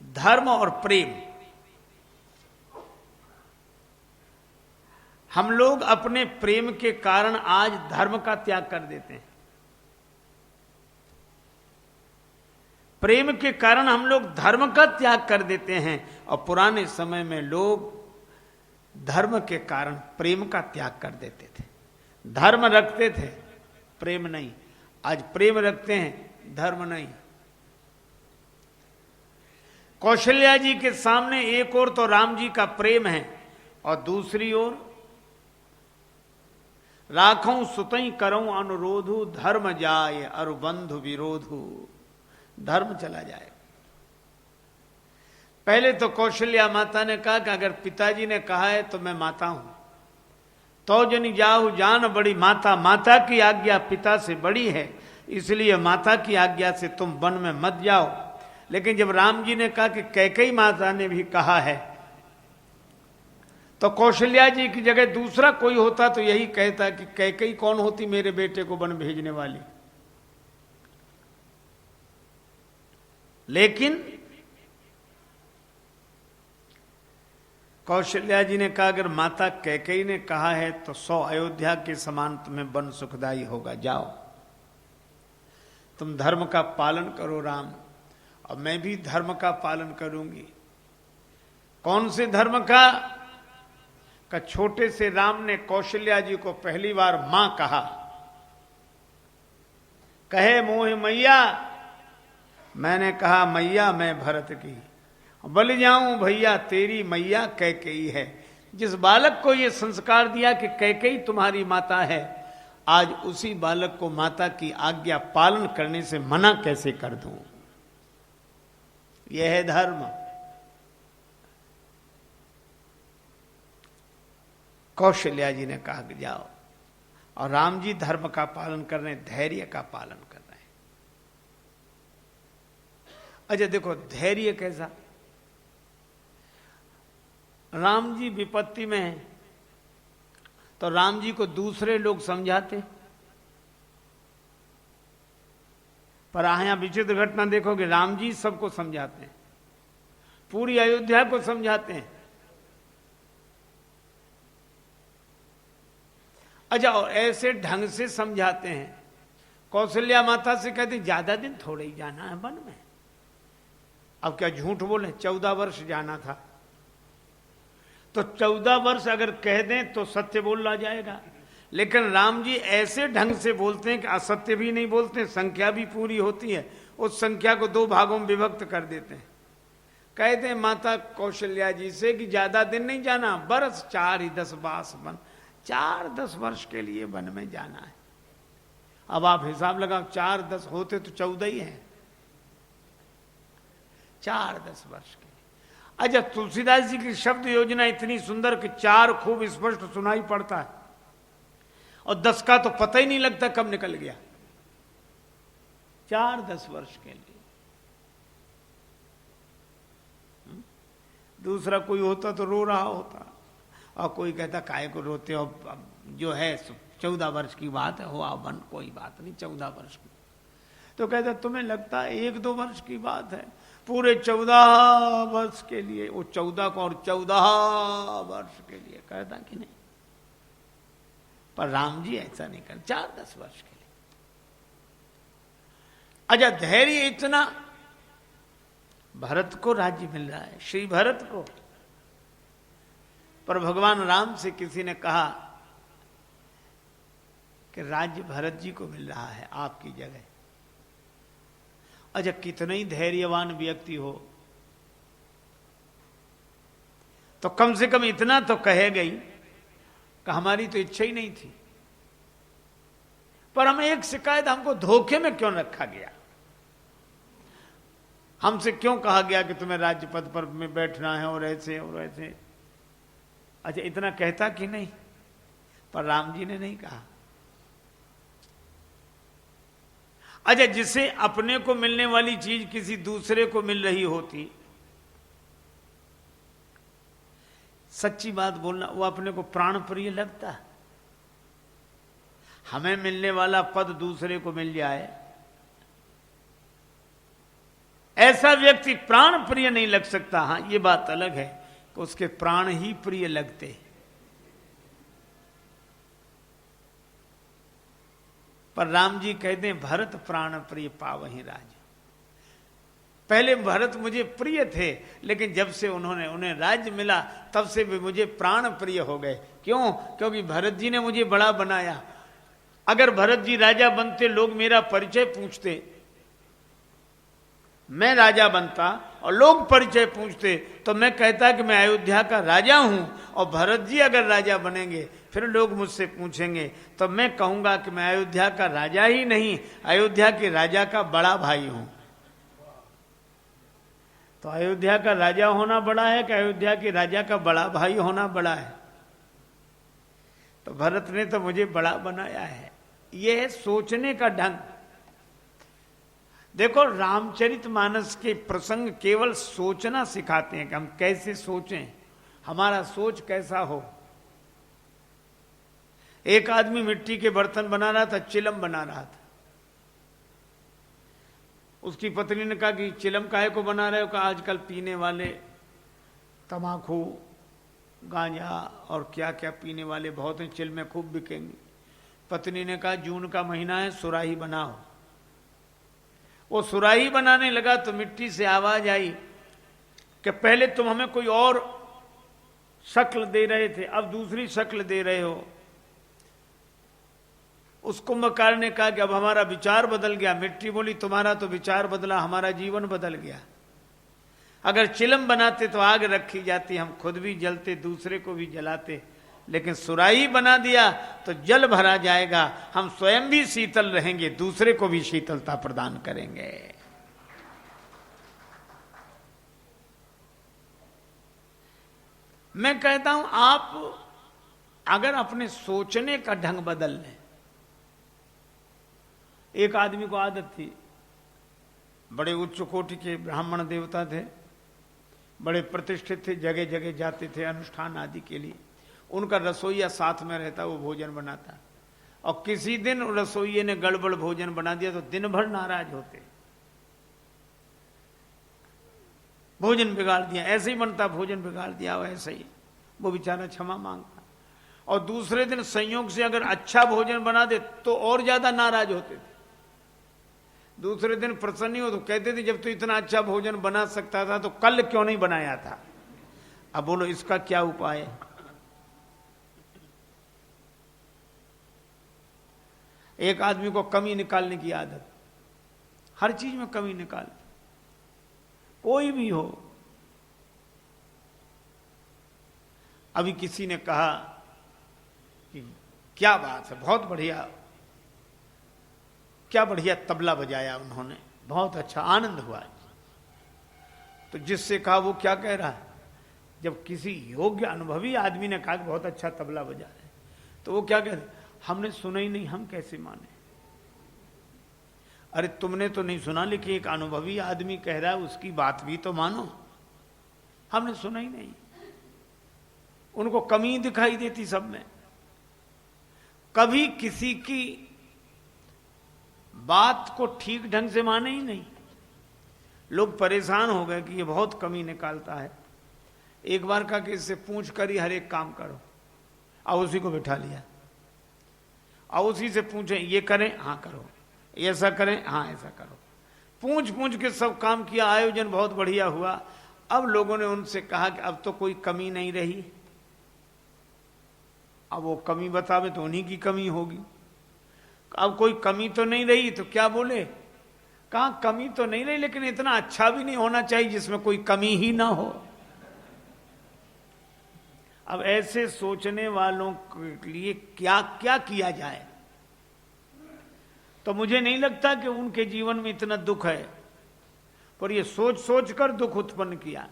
धर्म और प्रेम। हम लोग अपने प्रेम के कारण आज धर्म का त्याग कर देते हैं। प्रेम के कारण हम लोग धर्म का त्याग कर देते हैं, और पुराने समय में लोग धर्म के कारण प्रेम का त्याग कर देते थे। धर्म रखते थे, प्रेम नहीं। आज प्रेम रखते हैं, धर्म नहीं। कौशल्या जी के सामने एक ओर तो राम जी का प्रेम है, और दूसरी ओर राखूं सुतई करऊं अनुरोधु, धर्म जाए अरु बंधु विरोधु। धर्म चला जाए। पहले तो कौशल्या माता ने कहा कि अगर पिताजी ने कहा है तो मैं माता हूं, तो जनी जाहु जान बड़ी माता। माता की आज्ञा पिता से बड़ी है, इसलिए माता की आज्ञा से तुम वन में मत जाओ। लेकिन जब राम जी ने कहा कि कैकेयी माता ने भी कहा है, तो कौशल्या जी की जगह दूसरा कोई होता तो यही कहता कि कैकेयी कौन होती मेरे बेटे को वन भेजने वाली। लेकिन कौशल्या जी ने कहा अगर माता कैकेयी ने कहा है तो 100 अयोध्या के समान तुम्हें वन सुखदायी होगा। जाओ, तुम धर्म का पालन करो राम, और मैं भी धर्म का पालन करूंगी। कौन से धर्म का? छोटे से राम ने कौशल्या जी को पहली बार मां कहा। कहे मोह मैया, मैंने कहा मैया मैं भरत की, बल जाऊं भैया तेरी मैया कैकेयी है। जिस बालक को यह संस्कार दिया कि कैकेयी तुम्हारी माता है, आज उसी बालक को माता की आज्ञा पालन करने से मना कैसे कर दूं? यह है धर्म। कौशल्या जी ने कहा कि जाओ, और राम जी धर्म का पालन कर रहे हैं, धैर्य का पालन कर रहे हैं। अच्छा देखो धैर्य कैसा। राम जी विपत्ति में हैं, तो राम जी को दूसरे लोग समझाते, पर यहां विचित्र घटना देखोगे, राम जी सबको समझाते हैं, पूरी अयोध्या को समझाते हैं। अच्छा, और ऐसे ढंग से समझाते हैं। कौशल्या माता से कहते ज्यादा दिन थोड़े ही जाना है वन में। अब क्या झूठ बोले, 14 वर्ष जाना था, तो 14 वर्ष अगर कह दें तो सत्य बोलना जाएगा। लेकिन राम जी ऐसे ढंग से बोलते हैं कि असत्य भी नहीं बोलते, संख्या भी पूरी होती है। उस संख्या को 2 भागों में विभक्त कर देते हैं। कहते हैं माता कौशल्या जी से कि ज्यादा दिन नहीं जाना, बरस 4 ही 10 बास वन, 4-10 वर्ष के लिए वन में जाना है। अब आप हिसाब लगाओ, 4-10 होते तो 14 ही है, 4-10 वर्ष के लिए। अच्छा, तुलसीदास जी की शब्द योजना इतनी सुंदर कि 4 खूब स्पष्ट सुनाई पड़ता है, और 10 का तो पता ही नहीं लगता कब निकल गया। 4-10 वर्ष के लिए। दूसरा कोई होता तो रो रहा होता, और कोई कहता काहे को रोते हो, जो है 14 वर्ष की बात है, हो वन, कोई बात नहीं 14 वर्ष की। तो कहता तुम्हें लगता है 1-2 वर्ष की बात है, पूरे 14 वर्ष के लिए, वो 14 को और 14 वर्ष के लिए कहता कि नहीं। पर राम जी ऐसा नहीं कर, 4-10 वर्ष के लिए। अच्छा, धैर्य इतना, भरत को राज्य मिल रहा है, श्री भरत को, पर भगवान राम से किसी ने कहा कि राज्य भरत जी को मिल रहा है आपकी जगह। अच्छा, कितना ही धैर्यवान व्यक्ति हो तो कम से कम इतना तो कहे गई कि हमारी तो इच्छा ही नहीं थी, पर हमें एक शिकायत, हमको धोखे में क्यों रखा गया, हमसे क्यों कहा गया कि तुम्हें राज्य पद पर में बैठना है, और ऐसे और ऐसे। अच्छा, इतना कहता कि नहीं, पर राम जी ने नहीं कहा। अच्छा, जिसे अपने को मिलने वाली चीज किसी दूसरे को मिल रही होती, सच्ची बात बोलना, वो अपने को प्राण प्रिय लगता। हमें मिलने वाला पद दूसरे को मिल जाए, ऐसा व्यक्ति प्राण प्रिय नहीं लग सकता। हां, ये बात अलग है कि उसके प्राण ही प्रिय लगते। पर राम जी कहते हैं भरत प्राण प्रिय पावहि राज। पहले भरत मुझे प्रिय थे, लेकिन जब से उन्हें राज्य मिला तब से भी मुझे प्राण प्रिय हो गए। क्यों? क्योंकि भरत जी ने मुझे बड़ा बनाया। अगर भरत जी राजा बनते, लोग मेरा परिचय पूछते, मैं राजा बनता और लोग परिचय पूछते, तो मैं कहता कि मैं अयोध्या का राजा हूं। और भरत जी अगर राजा बनेंगे, फिर लोग मुझसे पूछेंगे, तो मैं कहूंगा कि मैं अयोध्या का राजा ही नहीं, अयोध्या के राजा का बड़ा भाई हूं। तो अयोध्या का राजा होना बड़ा है कि अयोध्या के राजा का बड़ा भाई होना बड़ा है? तो भरत ने तो मुझे बड़ा बनाया है। यह है सोचने का ढंग। देखो, रामचरितमानस के प्रसंग केवल सोचना सिखाते हैं कि हम कैसे सोचें, हमारा सोच कैसा हो। एक आदमी मिट्टी के बर्तन बना रहा था, चिलम बना रहा था। उसकी पत्नी ने कहा कि चिलम काहे को बना रहे हो? कहा आजकल पीने वाले तमाकू, गांजा और क्या क्या पीने वाले बहुत हैं, चिलमें खूब बिकेंगी। पत्नी ने कहा जून का महीना है, सुराही बनाओ। वो सुराही बनाने लगा तो मिट्टी से आवाज आई कि पहले तुम हमें कोई और शक्ल दे रहे थे, अब दूसरी शक्ल दे रहे हो। उस कुंभकार ने कहा कि अब हमारा विचार बदल गया। मिट्टी बोली तुम्हारा तो विचार बदला, हमारा जीवन बदल गया। अगर चिलम बनाते तो आग रखी जाती, हम खुद भी जलते, दूसरे को भी जलाते, लेकिन सुराही बना दिया तो जल भरा जाएगा, हम स्वयं भी शीतल रहेंगे, दूसरे को भी शीतलता प्रदान करेंगे। मैं कहता हूं आप अगर अपने सोचने का ढंग बदल लें। एक आदमी को आदत थी, बड़े उच्च कोटि के ब्राह्मण देवता थे, बड़े प्रतिष्ठित थे, जगह जगह जाते थे अनुष्ठान आदि के लिए। उनका रसोईया साथ में रहता, वो भोजन बनाता। और किसी दिन रसोइये ने गड़बड़ भोजन बना दिया तो दिन भर नाराज होते, भोजन बिगाड़ दिया, ऐसे ही बनता, भोजन बिगाड़ दिया, वो ऐसे ही। वो बेचारा क्षमा मांगता। और दूसरे दिन संयोग से अगर अच्छा भोजन बना दे तो और ज्यादा नाराज होते थे। दूसरे दिन प्रसन्न हो तो कहते थे जब तो इतना अच्छा भोजन बना सकता था तो कल क्यों नहीं बनाया था? अब बोलो इसका क्या उपाय है? एक आदमी को कमी निकालने की आदत, हर चीज में कमी निकाल, कोई भी हो। अभी किसी ने कहा कि क्या बात है, बहुत बढ़िया, क्या बढ़िया तबला बजाया उन्होंने, बहुत अच्छा, आनंद हुआ। तो जिससे कहा वो क्या कह रहा है? जब किसी योग्य अनुभवी आदमी ने कहा कि बहुत अच्छा तबला बजा है, तो वो क्या कहते? हमने सुना ही नहीं, हम कैसे माने? अरे तुमने तो नहीं सुना, लेकिन एक अनुभवी आदमी कह रहा है, उसकी बात भी तो मानो। हमने सुना ही नहीं। उनको कमी दिखाई देती सब में। कभी किसी की बात को ठीक ढंग से माने ही नहीं। लोग परेशान हो गए कि ये बहुत कमी निकालता है। एक बार कहा कि इससे पूछ कर ही हर एक काम करो, और उसी को बिठा लिया, और उसी से पूछे ये करें, हाँ करो, ऐसा करें, हाँ ऐसा करो। पूछ पूछ के सब काम किया, आयोजन बहुत बढ़िया हुआ। अब लोगों ने उनसे कहा कि अब तो कोई कमी नहीं रही। अब वो कमी बतावे तो उन्हीं की कमी होगी। अब कोई कमी तो नहीं रही तो क्या बोले? कहा कमी तो नहीं रही, लेकिन इतना अच्छा भी नहीं होना चाहिए जिसमें कोई कमी ही ना हो। अब ऐसे सोचने वालों के लिए क्या क्या किया जाए? तो मुझे नहीं लगता कि उनके जीवन में इतना दुख है, पर ये सोच सोच कर दुख उत्पन्न किया।